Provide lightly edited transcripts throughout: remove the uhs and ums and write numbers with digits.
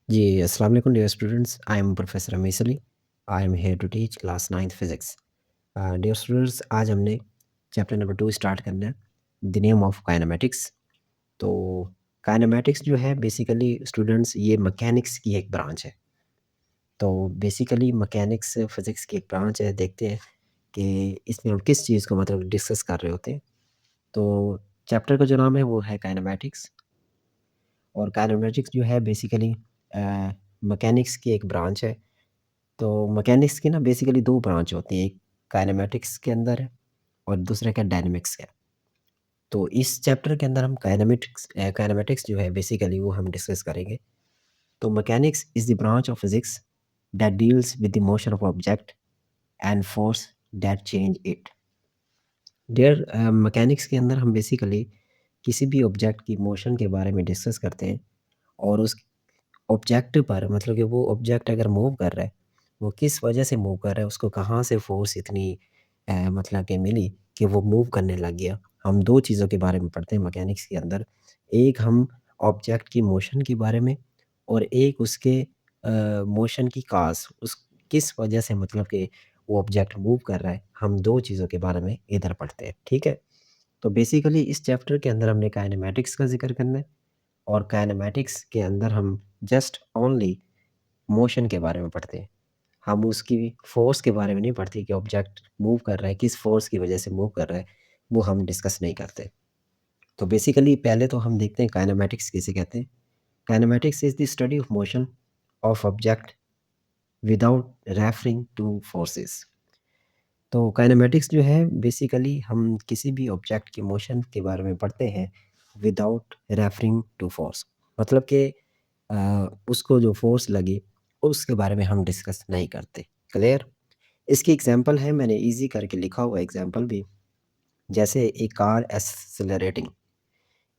जी, अस्सलाम वालेकुम dear students. I am professor Amees Ali. I am here to teach class 9th physics. Dear students, आज हमने chapter number 2 start करना है, द नेम ऑफ काइनेमैटिक्स। तो kinematics जो है बेसिकली स्टूडेंट्स ये मैकेनिक्स की एक ब्रांच है। तो बेसिकली मैकेनिक्स फिज़िक्स की एक ब्रांच है। देखते हैं कि इसमें हम किस चीज़ को मतलब डिस्कस कर रहे होते हैं। तो चैप्टर का जो नाम है वो है काइनेमैटिक्स। और काइनेमैटिक्स जो है बेसिकली मैकेनिक्स की एक ब्रांच है। तो मैकेनिक्स की ना बेसिकली 2 ब्रांच होती हैं, एक काइनेमैटिक्स के अंदर है और दूसरा क्या डायनामिक्स है। तो इस चैप्टर के अंदर हम काइनेमैटिक्स जो है बेसिकली वो हम डिस्कस करेंगे। तो mechanics is the branch of physics that deals with the motion of object and force that change it. Dear mechanics के अंदर हम बेसिकली किसी भी ऑब्जेक्ट की मोशन के बारे में डिस्कस करते हैं और उस ऑब्जेक्ट पर मतलब कि वो ऑब्जेक्ट अगर मूव कर रहा है, वो किस वजह से मूव कर रहा है, उसको कहाँ से फ़ोर्स इतनी मतलब कि मिली कि वो मूव करने लग गया। हम 2 चीज़ों के बारे में पढ़ते हैं मैकेनिक्स के अंदर। एक हम ऑब्जेक्ट की मोशन के बारे में और एक उसके मोशन की कॉज़ उस किस वजह से मतलब कि वो ऑब्जेक्ट मूव कर रहा है, हम 2 चीज़ों के बारे में इधर पढ़ते हैं, ठीक है? तो बेसिकली इस चैप्टर के अंदर हमने काइनेमैटिक्स का ज़िक्र करना है और काइनेमैटिक्स के अंदर हम जस्ट ओनली मोशन के बारे में पढ़ते हैं। हम उसकी फ़ोर्स के बारे में नहीं पढ़ते कि ऑब्जेक्ट मूव कर रहा है, किस फ़ोर्स की वज़ह से मूव कर रहा है, वो हम डिस्कस नहीं करते। तो बेसिकली पहले तो हम देखते हैं काइनेमैटिक्स किसे कहते हैं। Kinematics is the study of motion of object without referring two forces. तो काइनेमैटिक्स जो है बेसिकली हम किसी भी ऑब्जेक्ट की मोशन के बारे में पढ़ते हैं विदाउट रेफरिंग टू फोर्स। मतलब कि उसको जो फ़ोर्स लगी उसके बारे में हम डिस्कस नहीं करते। क्लियर? इसकी एग्ज़ाम्पल है, मैंने ईज़ी करके लिखा हुआ है एग्ज़ाम्पल भी। जैसे एक कार एक्सेलरेटिंग,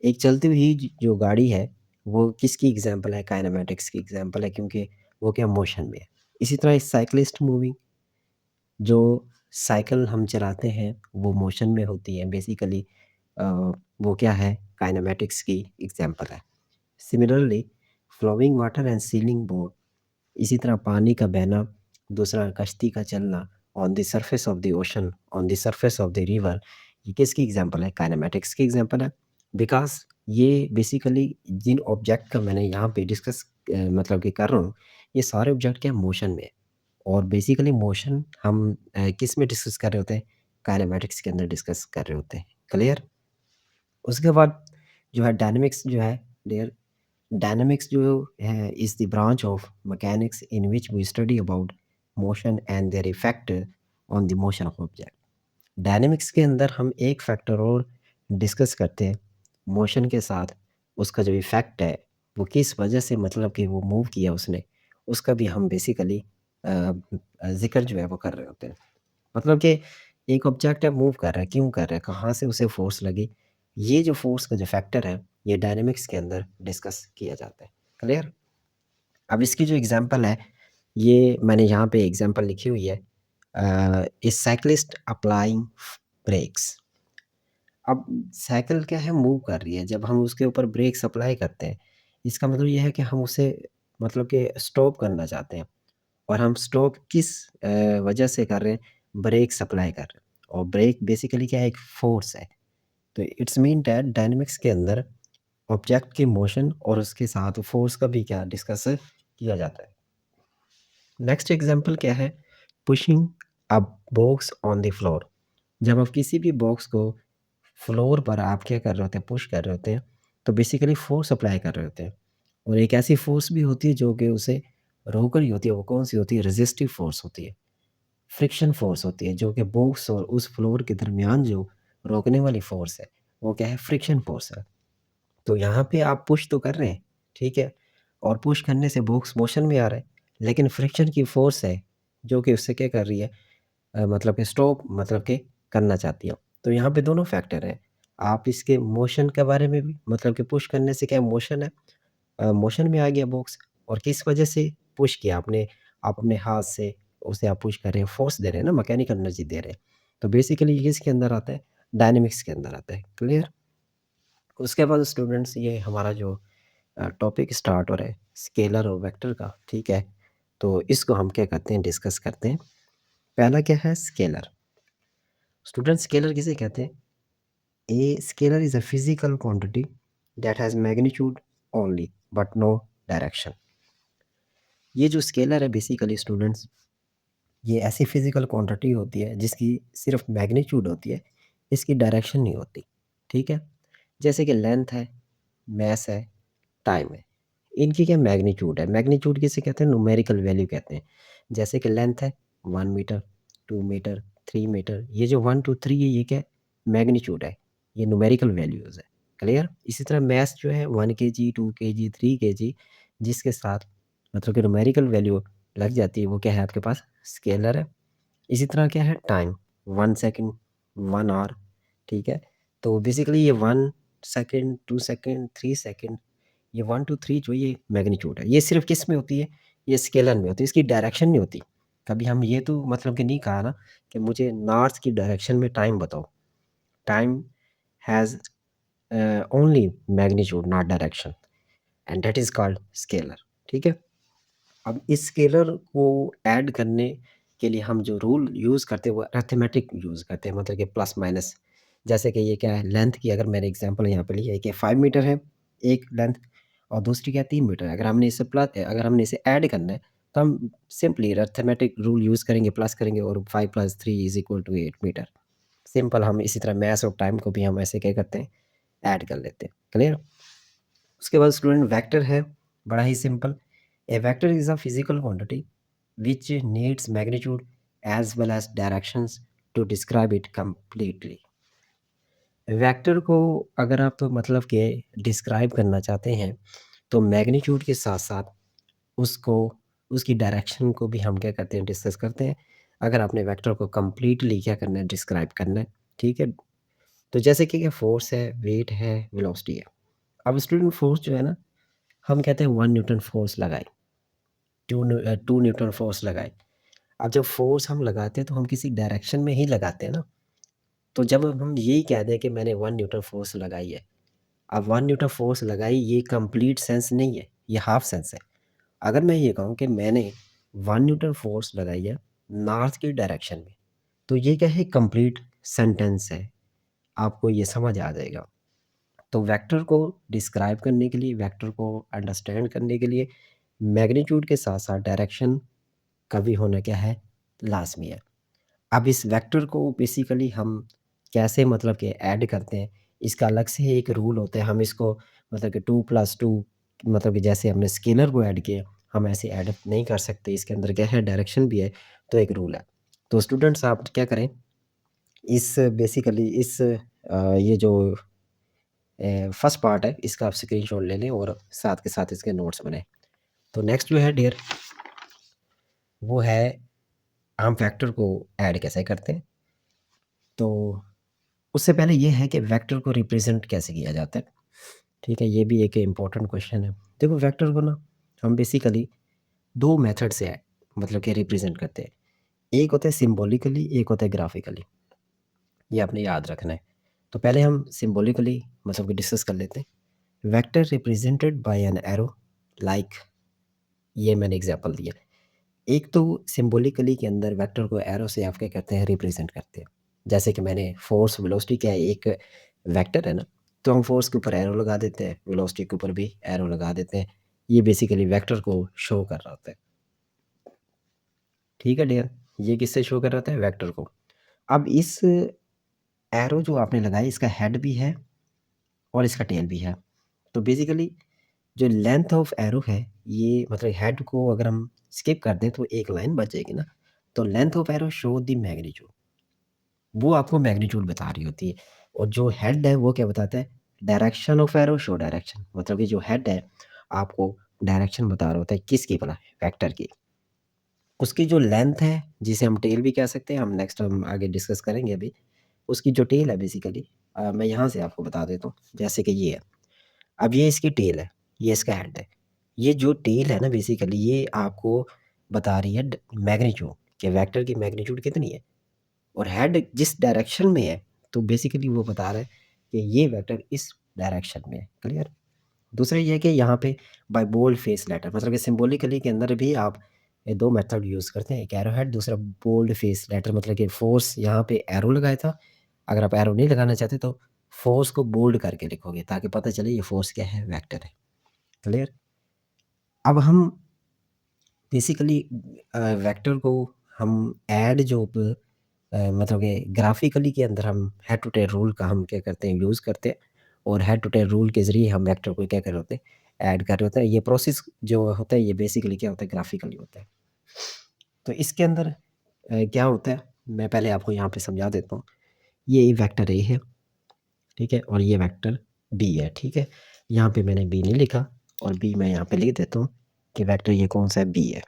एक चलती हुई जो गाड़ी है वो किसकी एग्ज़ाम्पल है? काइनेमैटिक्स की एग्ज़ाम्पल है, क्योंकि वो क्या मोशन में है। इसी तरह एक साइक्लिस्ट मूविंग, जो साइकिल हम चलाते हैं वो मोशन में होती है बेसिकली। अ, वो क्या है? काइनेमैटिक्स की एग्ज़ाम्पल है। Similarly flowing water and sailing board, इसी तरह पानी का बहना, दूसरा कश्ती का चलना on the surface of the ocean, on the surface of the river, ये किसकी एग्जांपल है? काइनेमैटिक्स की एग्जांपल है। बिकॉज़ ये बेसिकली जिन ऑब्जेक्ट का मैंने यहाँ पे डिस्कस मतलब कि कर रहा हूँ, ये सारे ऑब्जेक्ट क्या मोशन में है। और बेसिकली मोशन हम किस में डिस्कस कर रहे होते हैं? काइनेमैटिक्स के अंदर डिस्कस कर रहे होते हैं। क्लियर? उसके बाद जो है डायनामिक्स जो है डियर, डायनामिक्स जो है is the branch of mechanics in which we study about motion and their effect on the motion of object. डायनामिक्स के अंदर हम एक फैक्टर और डिस्कस करते हैं मोशन के साथ, उसका जो इफ़ेक्ट है वो किस वजह से मतलब कि वो मूव किया उसने, उसका भी हम बेसिकली ज़िक्र जो है वो कर रहे होते हैं। मतलब कि एक ऑब्जेक्ट है, मूव कर रहा है, क्यों कर रहा है, कहाँ से उसे फ़ोर्स लगी, ये जो फ़ोर्स का जो फैक्टर है, ये डायनामिक्स के अंदर डिस्कस किया जाता है। क्लियर? अब इसकी जो एग्ज़ाम्पल है, ये मैंने यहाँ पे एग्ज़ाम्पल लिखी हुई है। ए साइक्लिस्ट अप्लाइंग ब्रेक्स। अब साइकिल क्या है, मूव कर रही है, जब हम उसके ऊपर ब्रेक्स अप्लाई करते हैं, इसका मतलब ये है कि हम उसे मतलब कि स्टॉप करना चाहते हैं। और हम स्टॉप किस वजह से कर रहे हैं? ब्रेक्स अप्लाई कर रहे हैं। और ब्रेक बेसिकली क्या है? एक फ़ोर्स है। तो इट्स मीन दैट डायनामिक्स के अंदर ऑब्जेक्ट की मोशन और उसके साथ फ़ोर्स का भी क्या डिस्कस किया जाता है। नेक्स्ट एग्जांपल क्या है? Pushing a box on the floor. जब आप किसी भी बॉक्स को फ्लोर पर आप क्या कर रहे होते हैं? पुश कर रहे होते हैं, तो बेसिकली फ़ोर्स अप्लाई कर रहे होते हैं। और एक ऐसी फ़ोर्स भी होती है जो कि उसे रोक रही होती है, वो कौन-सी होती है? रेज़िस्टिव फ़ोर्स होती है। फ्रिक्शन फ़ोर्स होती है, जो कि बॉक्स और उस फ्लोर के दरमियान जो रोकने वाली फ़ोर्स है, वो क्या है? फ्रिक्शन फ़ोर्स है। तो यहाँ पे आप पुश तो कर रहे हैं, ठीक है? और पुश करने से बॉक्स मोशन में आ रहा है, लेकिन फ्रिक्शन की फ़ोर्स है, जो कि उससे क्या कर रही है? मतलब कि स्टॉप मतलब कि करना चाहती है। तो यहाँ पे दोनों फैक्टर हैं। आप इसके मोशन के बारे में भी मतलब कि पुश करने से क्या मोशन है, मोशन में आ गया बॉक्स। और किस वजह से पुश किया आपने? आप अपने हाथ से उसे आप पुश कर रहे हैं, फ़ोर्स दे रहे हैं ना, मैकेनिकल एनर्जी दे रहे हैं। तो बेसिकली ये किसके अंदर आता है? डायनामिक्स के अंदर आता है। क्लियर? उसके बाद स्टूडेंट्स ये हमारा जो टॉपिक स्टार्ट हो रहा है स्केलर और वेक्टर का, ठीक है। तो इसको हम क्या करते हैं, डिस्कस करते हैं। पहला क्या है, स्केलर। स्टूडेंट स्केलर किसे कहते हैं? A scalar is a physical quantity that has magnitude only but no direction. ये जो स्केलर है बेसिकली स्टूडेंट्स, ये ऐसी फिजिकल क्वांटिटी होती है जिसकी सिर्फ मैग्नीट्यूड होती है, इसकी डायरेक्शन नहीं होती, ठीक है। जैसे कि लेंथ है, मैस है, टाइम है, इनकी क्या मैग्नीट्यूड है। मैग्नीट्यूड किसे कहते हैं? न्यूमेरिकल वैल्यू कहते हैं। जैसे कि लेंथ है 1 मीटर, 2 मीटर, 3 मीटर, ये जो 1 2 3 है ये क्या मैग्नीट्यूड है, ये न्यूमेरिकल वैल्यूज़ है। क्लियर? इसी तरह मैस जो है 1 kg, 2 kg, 3 kg, जिसके साथ मतलब कि न्यूमेरिकल वैल्यू लग जाती है, वो क्या है आपके पास, स्केलर है। इसी तरह क्या है, टाइम 1 सेकेंड, 1 आवर, ठीक है। तो बेसिकली ये 1 सेकेंड, 2 सेकेंड, 3 सेकेंड, ये 1 2 3 जो ये मैग्नीट्यूड है, ये सिर्फ किस में होती है, ये स्केलर में होती है, इसकी डायरेक्शन नहीं होती। कभी हम ये तो मतलब कि नहीं कहा ना कि मुझे नॉर्थ की डायरेक्शन में टाइम बताओ। Time has only magnitude not direction, and that is called scalar, ठीक है। अब इस स्केलर को ऐड करने के लिए हम जो रूल यूज़ करते हैं वो अरिथमेटिक यूज़ करते हैं, मतलब कि प्लस माइनस। जैसे कि ये क्या है, लेंथ की अगर मैंने एग्जांपल यहाँ पे ली है कि 5 मीटर है एक लेंथ, और दूसरी क्या है 3 मीटर है। अगर हमने इसे ऐड करना है तो हम सिंपली अरिथमेटिक रूल यूज़ करेंगे, प्लस करेंगे, और 5 + 3 = 8 मीटर। सिंपल। हम इसी तरह मैथ्स और टाइम को भी हम ऐसे क्या करते हैं, ऐड कर लेते हैं। क्लियर? उसके बाद स्टूडेंट वेक्टर है, बड़ा ही simple. A vector is a physical quantity which needs magnitude as well as directions to describe it completely. Vector को अगर आप तो मतलब कि डिस्क्राइब करना चाहते हैं तो मैग्नीट्यूड के साथ साथ उसको, उसकी डायरेक्शन को भी हम क्या करते हैं, डिस्कस करते हैं। अगर आपने वेक्टर को कंप्लीटली क्या करना है, डिस्क्राइब करना है, ठीक है। तो जैसे कि फोर्स है, वेट है, वेलोसिटी है। अब स्टूडेंट फोर्स जो है ना, हम कहते हैं 1 न्यूटन फोर्स लगाए, 2 न्यूटन फोर्स लगाए। अब जब फोर्स हम लगाते हैं तो हम किसी डायरेक्शन में ही लगाते हैं ना। तो जब हम यही कह दें कि मैंने 1 न्यूटन फोर्स लगाई है, अब 1 न्यूटन फोर्स लगाई, ये कंप्लीट सेंस नहीं है, ये हाफ सेंस है। अगर मैं ये कहूँ कि मैंने 1 न्यूटन फोर्स लगाई है नॉर्थ की डायरेक्शन में, तो ये क्या है, कंप्लीट सेंटेंस है, आपको ये समझ आ जाएगा। तो वेक्टर को डिस्क्राइब करने के लिए, वेक्टर को अंडरस्टैंड करने के लिए मैग्नीट्यूड के साथ साथ डायरेक्शन का भी होना क्या है, लाजमी है। अब इस वेक्टर को बेसिकली हम कैसे मतलब कि ऐड करते हैं, इसका अलग से एक रूल होता है। हम इसको मतलब कि 2 + 2, मतलब कि जैसे हमने स्केलर को ऐड किया, हम ऐसे ऐड नहीं कर सकते। इसके अंदर क्या है, डायरेक्शन भी है, तो एक रूल है। तो स्टूडेंट्स आप क्या करें, इस बेसिकली इस ये जो फर्स्ट पार्ट है इसका आप स्क्रीनशॉट ले लें और साथ के साथ इसके नोट्स बनाएं। तो नेक्स्ट जो है डियर, वो है हम फैक्टर को ऐड कैसे करते हैं। तो उससे पहले ये है कि वेक्टर को रिप्रेजेंट कैसे किया जाता है, ठीक है। ये भी एक इम्पोर्टेंट क्वेश्चन है। देखो वेक्टर को ना हम बेसिकली दो मेथड से है मतलब कि रिप्रेजेंट करते हैं। एक होता है सिम्बॉलिकली, एक होता है ग्राफिकली। ये आपने याद रखना है। तो पहले हम सिम्बॉलिकली मतलब कि डिस्कस कर लेते हैं। Vector represented by an arrow, like ये मैंने एग्जांपल दिया। एक तो सिम्बॉलिकली के अंदर वेक्टर को एरो से आप क्या करते हैं, रिप्रेजेंट करते हैं। जैसे कि मैंने फोर्स वेलोसिटी क्या है, एक वेक्टर है ना, तो हम फोर्स के ऊपर एरो लगा देते हैं, वेलोसिटी के ऊपर भी एरो लगा देते हैं। ये बेसिकली वेक्टर को शो कर रहा होता है, ठीक है डियर। ये किससे शो कर रहा होता है, वेक्टर को। अब इस एरो जो आपने लगाई, इसका हेड भी है और इसका टेल भी है। तो बेसिकली जो लेंथ ऑफ एरो है, ये मतलब हेड को अगर हम स्किप कर दें तो एक लाइन बच जाएगी ना। तो length of arrow show the magnitude, वो आपको मैग्नीट्यूड बता रही होती है। और जो हेड है वो क्या बताता है, direction of arrow show direction, मतलब कि जो हेड है आपको डायरेक्शन बता रहा होता है, किसकी भला, वेक्टर की। उसकी जो लेंथ है, जिसे हम टेल भी कह सकते हैं, हम नेक्स्ट हम आगे डिस्कस करेंगे अभी। उसकी जो टेल है बेसिकली, मैं यहाँ से आपको बता देता हूँ। जैसे कि ये है, अब ये इसकी टेल है, ये इसका हेड है। ये जो टेल है ना बेसिकली, ये आपको बता रही है मैग्नीट्यूड, कि वेक्टर की मैग्नीट्यूड कितनी है, और हेड जिस डायरेक्शन में है, तो बेसिकली वो बता रहा है कि ये वेक्टर इस डायरेक्शन में है। क्लियर? दूसरा ये है कि यहाँ पे बाय बोल्ड फेस लेटर, मतलब कि सिंबॉलिकली के अंदर भी आप ये 2 मेथड यूज़ करते हैं, एक एरो हेड, दूसरा बोल्ड फेस लेटर, मतलब कि फोर्स यहाँ पे एरो लगाया था। अगर आप एरो नहीं लगाना चाहते तो फोर्स को बोल्ड करके लिखोगे ताकि पता चले ये फोर्स क्या है, वेक्टर है। क्लियर? अब हम बेसिकली वेक्टर को हम ऐड जो मतलब कि ग्राफिकली के अंदर हम हेड टू टेल रूल का हम क्या करते हैं, यूज़ करते हैं, और हेड टू टेल रूल के ज़रिए हम वेक्टर को क्या कर रहे होते हैं, ऐड कर रहे होते हैं। ये प्रोसेस जो होता है ये बेसिकली क्या होता है, ग्राफिकली होता है। तो इसके अंदर क्या होता है, मैं पहले आपको यहाँ पे समझा देता हूँ। ये वेक्टर ए है, ठीक है, और ये वेक्टर बी है, ठीक है। यहाँ पे मैंने बी नहीं लिखा और बी मैं यहाँ पे लिख देता हूँ कि वेक्टर ये कौन सा है, बी है।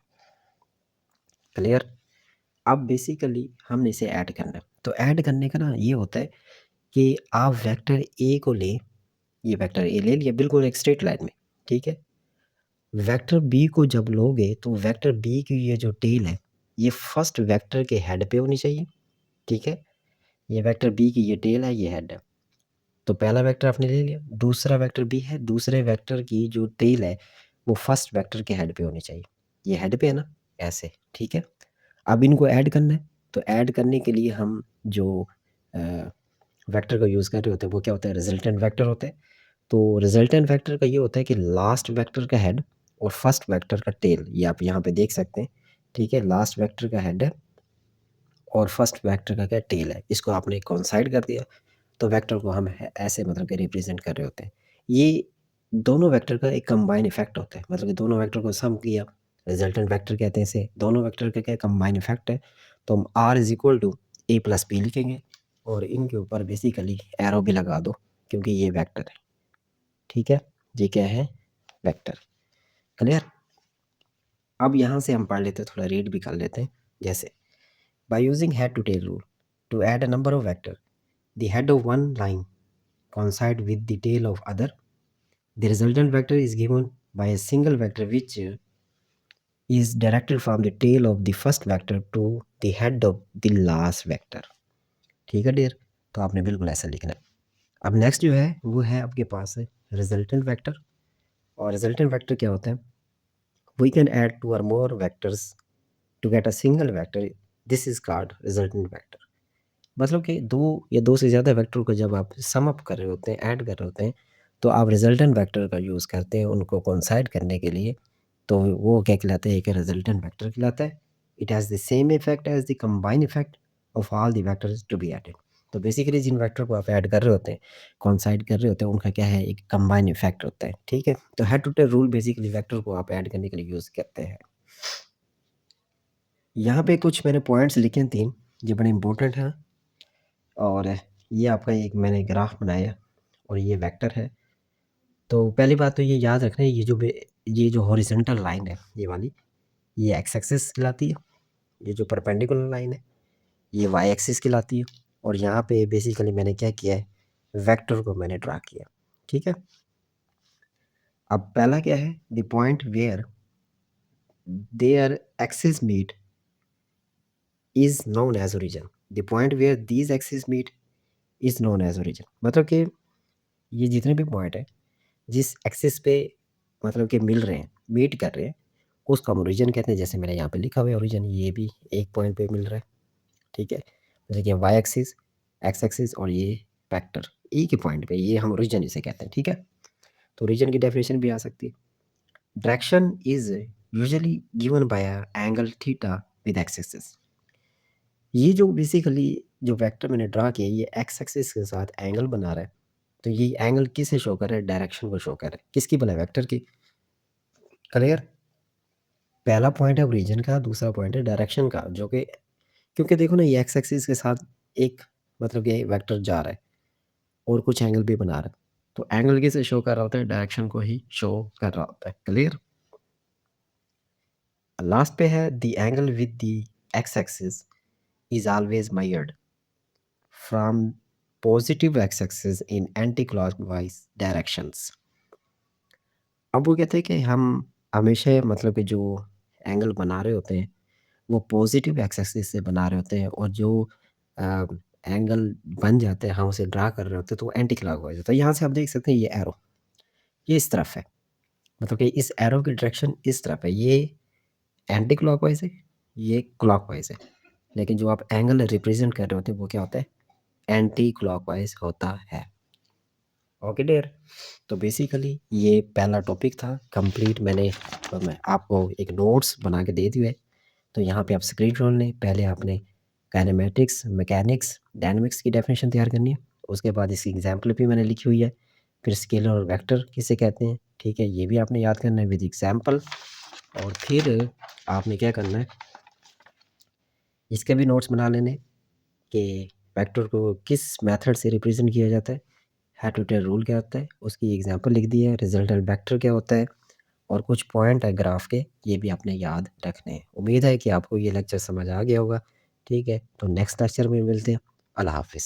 क्लियर? अब बेसिकली हमने इसे ऐड करना है। तो ऐड करने का ना ये होता है कि आप वेक्टर ए को लें, ये वेक्टर ए ले लिया बिल्कुल एक स्ट्रेट लाइन में, ठीक है। वेक्टर बी को जब लोगे तो वेक्टर बी की ये जो टेल है, ये फर्स्ट वेक्टर के हेड पे होनी चाहिए, ठीक है। ये वेक्टर बी की ये टेल है, ये हेड है। तो पहला वेक्टर आपने ले लिया, दूसरा वेक्टर बी है, दूसरे वेक्टर की जो टेल है वो फर्स्ट वेक्टर के हेड पे होनी चाहिए। ये हेड पे है ना, ऐसे, ठीक है। अब इनको ऐड करना है, तो ऐड करने के लिए हम जो वेक्टर का यूज़ कर रहे होते हैं वो क्या होता है, रिजल्टेंट वेक्टर होता है। तो रिजल्टेंट वेक्टर का ये होता है कि लास्ट वेक्टर का हेड और फर्स्ट वेक्टर का टेल, ये आप यहाँ पे देख सकते हैं, ठीक है। लास्ट वेक्टर का हेड है और फर्स्ट वेक्टर का क्या टेल है, इसको आपने कोइंसाइड कर दिया तो वेक्टर को हम ऐसे मतलब कि रिप्रेजेंट कर रहे होते हैं। ये दोनों वेक्टर का एक कंबाइन इफेक्ट होता है, मतलब कि दोनों वेक्टर को सम किया, रिजल्टेंट वेक्टर कहते हैं इसे। दोनों वेक्टर का क्या कंबाइन इफेक्ट है, तो हम R is equal to A plus B लिखेंगे और इनके ऊपर बेसिकली एरो भी लगा दो क्योंकि ये वेक्टर है, ठीक है। ये क्या है, वेक्टर। क्लियर? अब यहाँ से हम पढ़ लेते हैं, थोड़ा रीड भी कर लेते हैं। जैसे by using head to tail rule to add a number of vector, the head of one line coincide with the tail of other. The resultant vector is given by a single vector which is directed from the tail of the first vector to the head of the last vector. ठीक है dear, तो आपने बिल्कुल ऐसा लिखना है। अब next जो है वो है आपके पास है रिजल्टेंट वेक्टर। और रिजल्टेंट वेक्टर क्या होता है, वी कैन ऐड टू और more vectors to get a single vector, this is called resultant vector. मतलब कि दो या दो से ज़्यादा वेक्टर को जब आप सम अप कर रहे होते हैं, ऐड कर रहे होते हैं, तो आप रिजल्टेंट वेक्टर का यूज़ करते हैं उनको कोइंसाइड करने के लिए। तो वो क्या कहलाता है, एक रिजल्टेंट वेक्टर कहलाता है। It has the same effect as the combine effect of all the vectors to be added. तो बेसिकली जिन वेक्टर को आप ऐड कर रहे होते हैं, कोइंसाइड कर रहे होते हैं, उनका क्या है, एक कंबाइन इफेक्ट होता है, ठीक है। तो head to tail rule basically vector को आप ऐड करने के लिए यूज़ करते हैं। यहाँ पे कुछ मैंने पॉइंट्स लिखे हैं 3, ये बड़े इंपॉर्टेंट हैं। और ये आपका एक मैंने ग्राफ बनाया और ये वेक्टर है। तो पहली बात तो ये याद रखना है, ये जो हॉरिजॉन्टल लाइन है ये वाली, ये एक्स एक्सिस कहलाती है। ये जो परपेंडिकुलर लाइन है ये वाई एक्सिस कहलाती है। और यहाँ पे बेसिकली मैंने क्या किया है, वेक्टर को मैंने ड्रा किया, ठीक है। अब पहला क्या है, the point where their axis meet is known as origin. The point where these axis meet is known as origin, मतलब कि ये जितने भी पॉइंट है जिस एक्सिस पे मतलब कि मिल रहे हैं, मीट कर रहे हैं, उसको हम ओरिजिन कहते हैं। जैसे मैंने यहाँ पे लिखा हुआ है ओरिजिन, ये भी एक पॉइंट पे मिल रहा है, ठीक है। जैसे कि वाई एक्सिस, एक्स एक्सिस और ये वेक्टर एक ही पॉइंट पे, ये हम ओरिजिन इसे कहते हैं, ठीक है। तो ओरिजिन की डेफिनेशन भी आ सकती है। Direction is usually given by angle theta with x axis. ये जो बेसिकली जो वेक्टर मैंने ड्रा किया ये एक्स एक्सिस के साथ एंगल बना रहा है। तो ये एंगल किसे शो कर रहा है, डायरेक्शन को शो कर रहा है। किसकी बना, वेक्टर की। क्लियर? पहला पॉइंट है ओरिजिन का, दूसरा पॉइंट है डायरेक्शन का, जो कि क्योंकि देखो ना ये एक्स एक्सिस के साथ एक मतलब कि वेक्टर जा रहा है और कुछ एंगल भी बना रहा है। तो एंगल किसे शो कर रहा होता है, डायरेक्शन को ही शो कर रहा होता है। क्लियर? लास्ट पे है the angle with the x axis is always measured from positive x axis in anti clockwise directions. अब वो कहते हैं कि हम हमेशा मतलब कि जो एंगल बना रहे होते हैं वो पॉजिटिव एक्स एक्सिस से बना रहे होते हैं, और जो एंगल बन जाते हैं हम उसे ड्रा कर रहे होते हैं तो वो एंटी क्लॉकवाइज होता है। यहाँ से आप देख सकते हैं ये एरो, ये इस तरफ है, मतलब कि इस एरो की डायरेक्शन इस तरफ है, ये एंटी क्लॉकवाइज है, ये क्लॉकवाइज है, लेकिन जो आप एंगल रिप्रेजेंट कर रहे होते हैं वो क्या होता है, एंटी क्लॉकवाइज होता है। ओके डियर, तो बेसिकली ये पहला टॉपिक था कंप्लीट। मैं आपको एक नोट्स बना के दे दिए है, तो यहाँ पे आप स्क्रीन लें। पहले आपने काइनेमेटिक्स, मैकेनिक्स, डायनामिक्स की डेफिनेशन तैयार करनी है, उसके बाद इसकी एग्जाम्पल भी मैंने लिखी हुई है, फिर स्केलर और वेक्टर किसे कहते हैं, ठीक है, ये भी आपने याद करना है विद एग्जाम्पल। और फिर आपने क्या करना है, इसके भी नोट्स बना लेने कि वेक्टर को किस मेथड से रिप्रेजेंट किया जाता है, हेड टू टेल रूल क्या होता है, उसकी एग्जांपल लिख दी है, रिजल्टेंट वेक्टर क्या होता है, और कुछ पॉइंट है ग्राफ के, ये भी आपने याद रखने हैं। उम्मीद है कि आपको ये लेक्चर समझ आ गया होगा। ठीक है, तो नेक्स्ट लेक्चर में मिलते हैं। अल्लाह हाफिज़।